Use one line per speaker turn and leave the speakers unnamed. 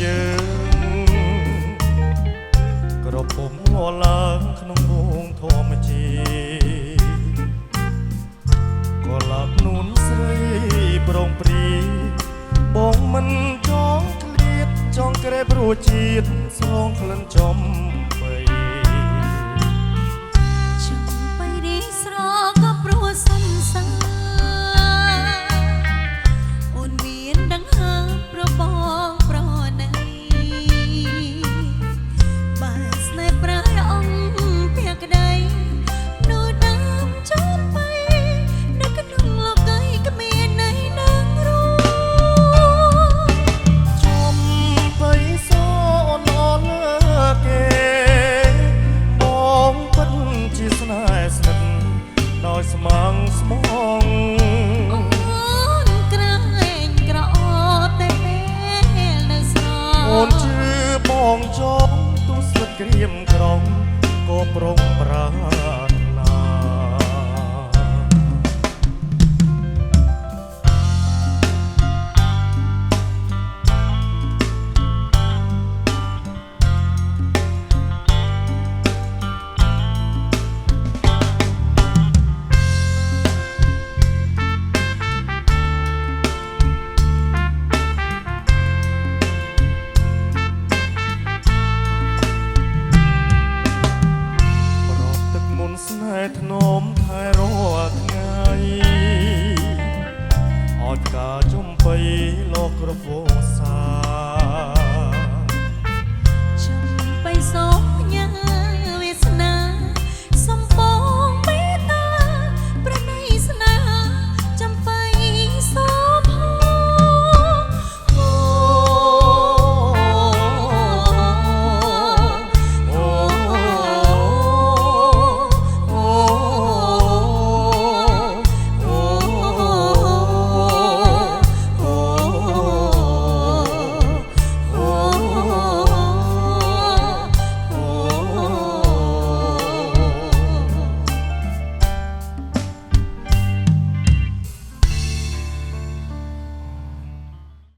យើងក្រពុំងឡើងក្នុងវងធម្មជាតិក៏លាប់នួនស្រីប្រងព្រីបងមិនចង់ឃ្លៀតចង់ក្រេបរសជាតិស្រងក្លិនចំបី
ចំបីរីស្រក៏ព្រោះសំសាអូនមានដង្ហើមប្របងប្រណីបើស្នេហ៍ប្រាយអង្គភក្តីនោះដើមចំបីនៅក្នុងលោកីគ្មាននៃនឹងរួ
ចំបីសអូនអនគេបងពិតជាស្នេហ៍ស្និទ្ធដោយស្មងស្មង
អូនក្រែងក្រអូបតែពេលនៅស្រ
អូនជឿបងចង់ទូស្លឹកក្រៀមក្រំក៏ប្រង